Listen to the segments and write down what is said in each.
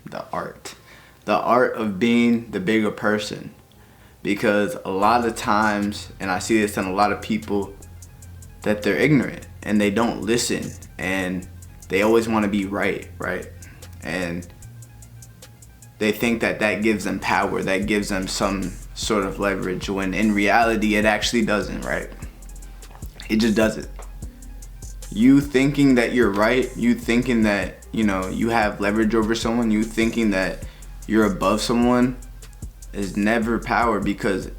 the art of being the bigger person. Because a lot of times, and I see this in a lot of people, that they're ignorant and they don't listen and they always want to be right? And they think that that gives them power, that gives them some sort of leverage, when in reality it actually doesn't, right? It just doesn't. You thinking that you're right, you thinking that, you have leverage over someone, you thinking that you're above someone is never power, because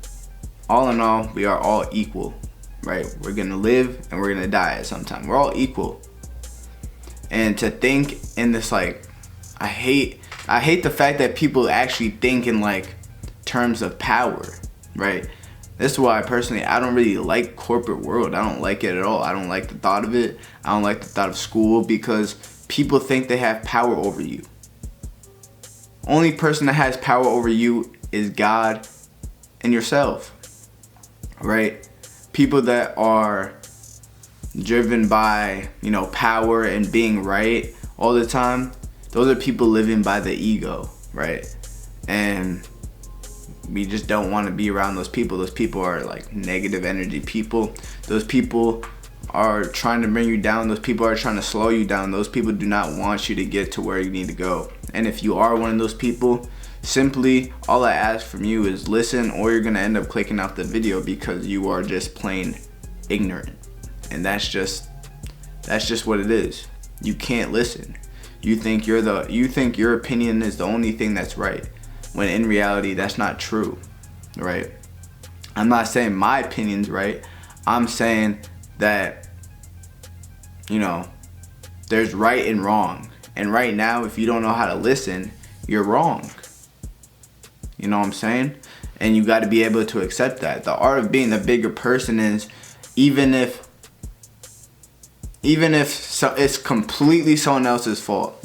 all in all, we are all equal, right? We're gonna live and we're gonna die at some time. We're all equal. And to think in this, like, I hate the fact that people actually think in like terms of power, right? This is why personally I don't really like corporate world. I don't like it at all. I don't like the thought of it. I don't like the thought of school, because people think they have power over you. Only person that has power over you is God and yourself, right? People that are driven by, power and being right all the time, those are people living by the ego, right? And we just don't want to be around those people. Those people are like negative energy people. Those people are trying to bring you down. Those people are trying to slow you down. Those people do not want you to get to where you need to go. And if you are one of those people, simply all I ask from you is listen, or you're gonna end up clicking off the video because you are just plain ignorant. And that's just what it is. You can't listen. You think your opinion is the only thing that's right, when in reality that's not true, right? I'm not saying my opinion's right. I'm saying that, there's right and wrong. And right now, if you don't know how to listen, you're wrong. You know what I'm saying? And you got to be able to accept that. The art of being the bigger person is, even if it's completely someone else's fault,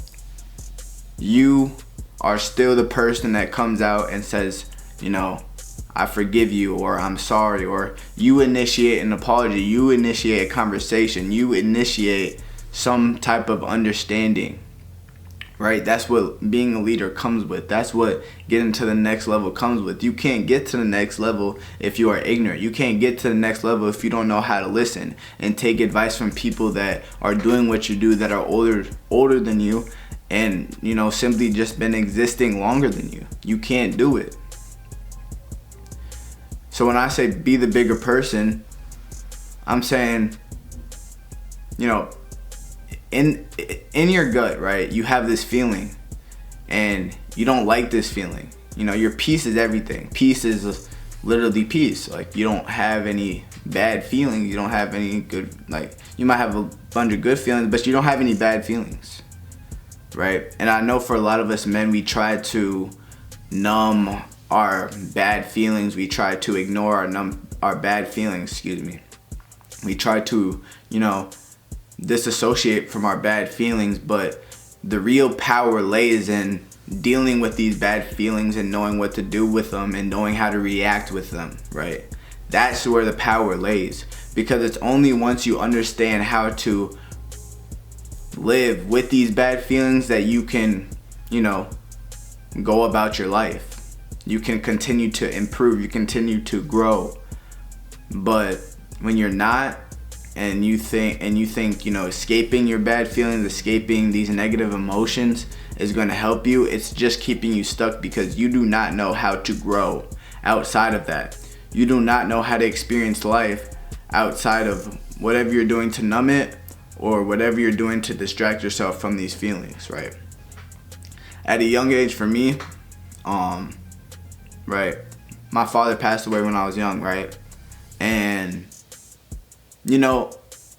you are still the person that comes out and says, I forgive you, or I'm sorry, or you initiate an apology, you initiate a conversation, you initiate some type of understanding, right? That's what being a leader comes with. That's what getting to the next level comes with. You can't get to the next level if you are ignorant. You can't get to the next level if you don't know how to listen and take advice from people that are doing what you do, that are older than you, and simply just been existing longer than you. You can't do it. So when I say be the bigger person, I'm saying, in your gut, right, you have this feeling and you don't like this feeling. Your peace is everything. Peace is literally peace. Like, you don't have any bad feelings. You don't have any good, like, you might have a bunch of good feelings, but you don't have any bad feelings, right? And I know for a lot of us men, we try to numb our bad feelings. We try to ignore our bad feelings, We try to, disassociate from our bad feelings, but the real power lays in dealing with these bad feelings and knowing what to do with them and knowing how to react with them, right? That's where the power lays, because it's only once you understand how to live with these bad feelings that you can, go about your life. You can continue to improve, you continue to grow. But when you're not, and you think escaping your bad feelings, escaping these negative emotions is going to help you, it's just keeping you stuck, because you do not know how to grow outside of that. You do not know how to experience life outside of whatever you're doing to numb it, or whatever you're doing to distract yourself from these feelings, right? At a young age for me, right, my father passed away when I was young, right? And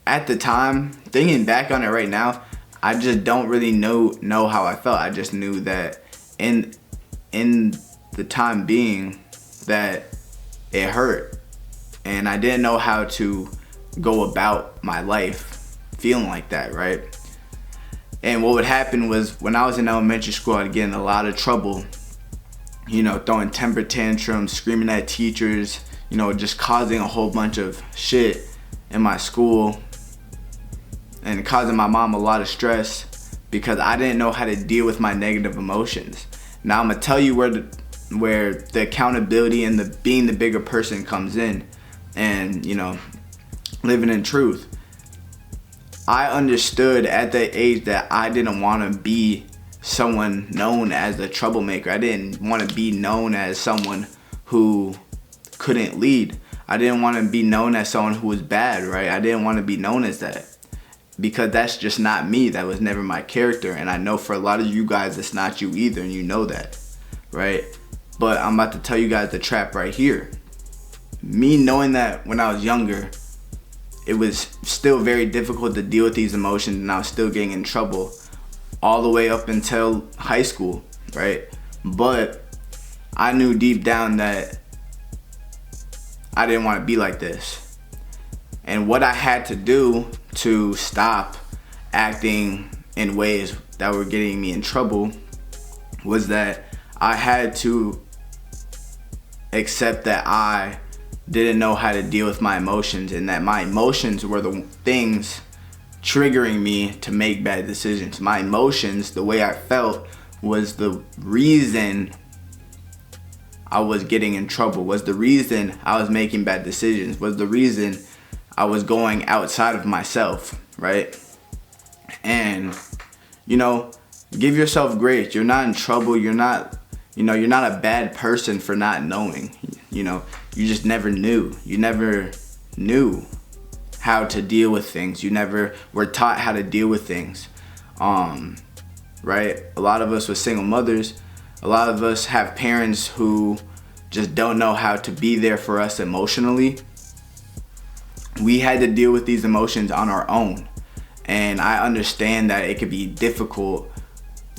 at the time, thinking back on it right now, I just don't really know how I felt. I just knew that in the time being that it hurt, and I didn't know how to go about my life feeling like that, right? And what would happen was, when I was in elementary school, I'd get in a lot of trouble, throwing temper tantrums, screaming at teachers, just causing a whole bunch of shit in my school and causing my mom a lot of stress, because I didn't know how to deal with my negative emotions. Now I'm gonna tell you where the accountability and the being the bigger person comes in, and living in truth. I understood at that age that I didn't want to be someone known as a troublemaker. I didn't want to be known as someone who couldn't lead. I didn't want to be known as someone who was bad, right? I didn't want to be known as that, because that's just not me. That was never my character. And I know for a lot of you guys, it's not you either, and you know that, right? But I'm about to tell you guys the trap right here. Me knowing that when I was younger, it was still very difficult to deal with these emotions, and I was still getting in trouble all the way up until high school, right? But I knew deep down that I didn't want to be like this. And what I had to do to stop acting in ways that were getting me in trouble was that I had to accept that I didn't know how to deal with my emotions, and that my emotions were the things triggering me to make bad decisions. My emotions, the way I felt, was the reason I was getting in trouble, was the reason I was making bad decisions, was the reason I was going outside of myself, right? And give yourself grace. You're not in trouble. You're not a bad person for not knowing. You just never knew. You never knew how to deal with things. You never were taught how to deal with things. Right? A lot of us with single mothers, a lot of us have parents who just don't know how to be there for us emotionally. We had to deal with these emotions on our own. And I understand that it could be difficult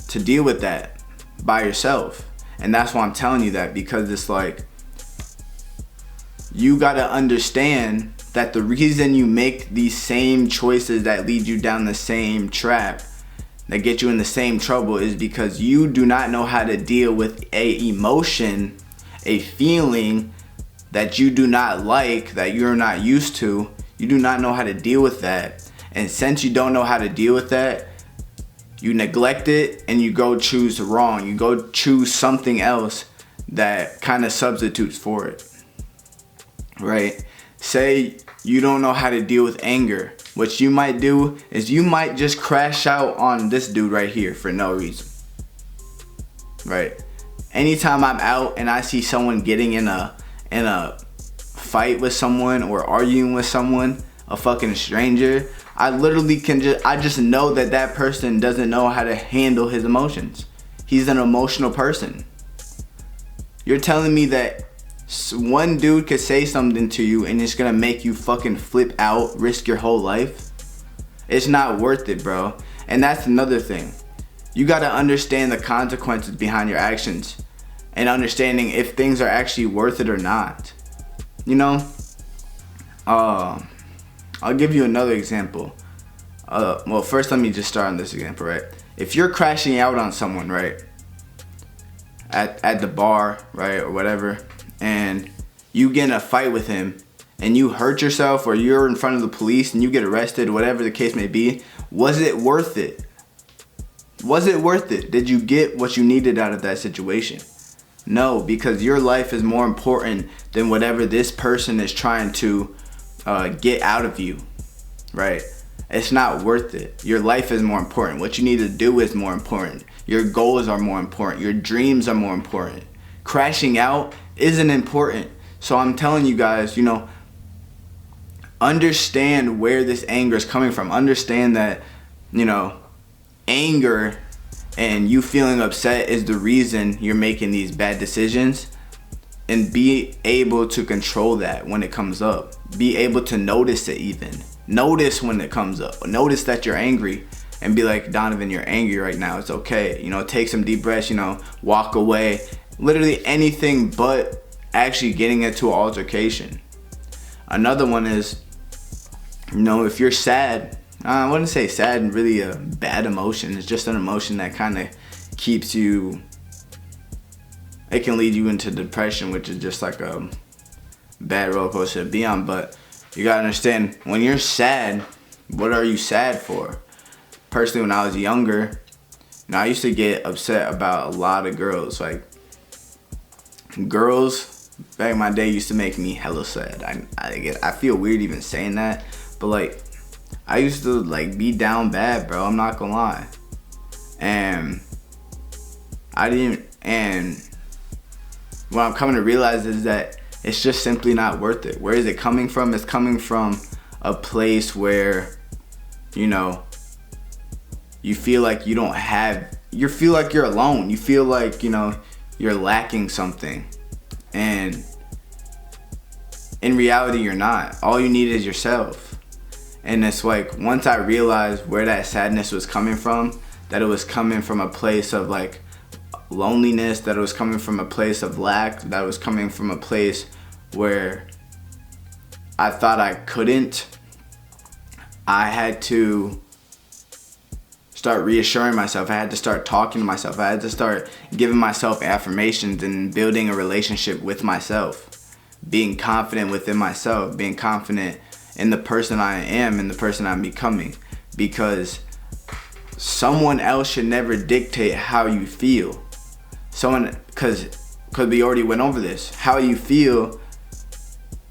to deal with that by yourself. And that's why I'm telling you that, because it's like, you gotta understand that the reason you make these same choices that lead you down the same trap, that get you in the same trouble, is because you do not know how to deal with a emotion, a feeling that you do not like, that you're not used to. You do not know how to deal with that. And since you don't know how to deal with that, you neglect it and you go choose wrong. You go choose something else that kind of substitutes for it, right? Say you don't know how to deal with anger. What you might do is you might just crash out on this dude right here for no reason, right? Anytime I'm out and I see someone getting in a fight with someone or arguing with someone, a fucking stranger, I literally I just know that person doesn't know how to handle his emotions. He's an emotional person. You're telling me that one dude could say something to you and it's gonna make you fucking flip out, risk your whole life? It's not worth it, bro. And that's another thing. You gotta understand the consequences behind your actions and understanding if things are actually worth it or not. I'll give you another example. Well, first let me just start on this example, right? If you're crashing out on someone, right, at the bar, right, or whatever, and you get in a fight with him and you hurt yourself, or you're in front of the police and you get arrested, whatever the case may be, was it worth it? Was it worth it? Did you get what you needed out of that situation? No, because your life is more important than whatever this person is trying to get out of you, right? It's not worth it. Your life is more important. What you need to do is more important. Your goals are more important. Your dreams are more important. Crashing out isn't important. So I'm telling you guys, understand where this anger is coming from. Understand that, anger and you feeling upset is the reason you're making these bad decisions. And be able to control that when it comes up. Be able to notice it even. Notice when it comes up. Notice that you're angry and be like, Donovan, you're angry right now. It's okay. Take some deep breaths, walk away. Literally anything but actually getting into an altercation. Another one is, if you're sad, I wouldn't say sad really a bad emotion. It's just an emotion that kind of keeps you, it can lead you into depression, which is just like a bad roller coaster to be on. But you gotta understand, when you're sad, what are you sad for? personally, when I was younger, I used to get upset about a lot of girls. Like, girls back in my day used to make me hella sad. I feel weird even saying that, but like, I used to like be down bad, bro. I'm not gonna lie. And what I'm coming to realize is that it's just simply not worth it. Where is it coming from? It's coming from a place where, you know, you feel like you don't have, you feel like you're alone. You feel like, you know, you're lacking something. And in reality, you're not. All you need is yourself. And it's like, once I realized where that sadness was coming from, that it was coming from a place of like loneliness, that it was coming from a place of lack, that it was coming from a place where I thought I couldn't, I had to start reassuring myself. I had to start talking to myself. I had to start giving myself affirmations and building a relationship with myself, being confident within myself, being confident in the person I am and the person I'm becoming, because someone else should never dictate how you feel. Because we already went over this. How you feel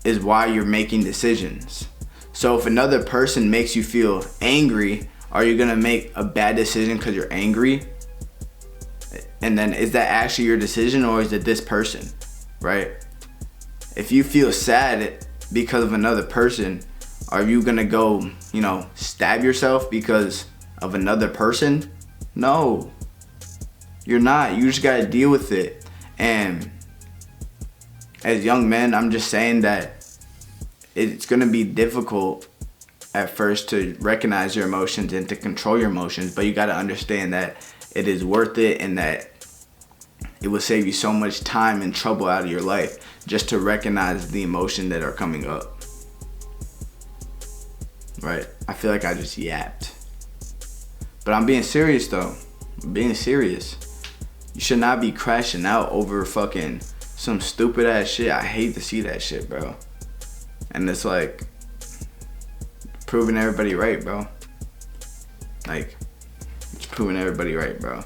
is why you're making decisions. So if another person makes you feel angry, are you gonna make a bad decision because you're angry? And then is that actually your decision, or is it this person, right? If you feel sad because of another person, are you gonna go, you know, stab yourself because of another person? No, you're not. You just gotta deal with it. And as young men, I'm just saying that it's gonna be difficult at first to recognize your emotions and to control your emotions, but you gotta understand that it is worth it, and that it will save you so much time and trouble out of your life just to recognize the emotion that are coming up. Right? I feel like I just yapped. But I'm being serious though. I'm being serious. You should not be crashing out over fucking some stupid ass shit. I hate to see that shit, bro. And it's like proving everybody right, bro. Like, it's proving everybody right, bro.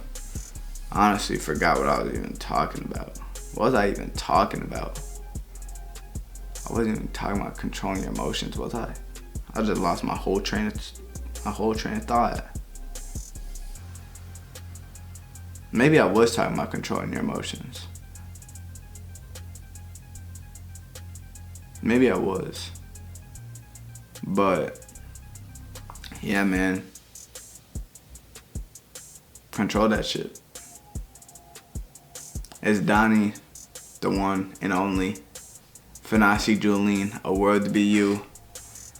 I honestly forgot what I was even talking about. What was I even talking about? I wasn't even talking about controlling your emotions, was I? I just lost my whole train of thought. Maybe I was talking about controlling your emotions. Maybe I was. But yeah, man. Control that shit. It's Donnie, the one and only. FANASI, JULENE, a world to be you.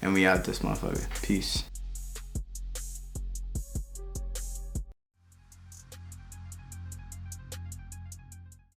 And we out this motherfucker. Peace.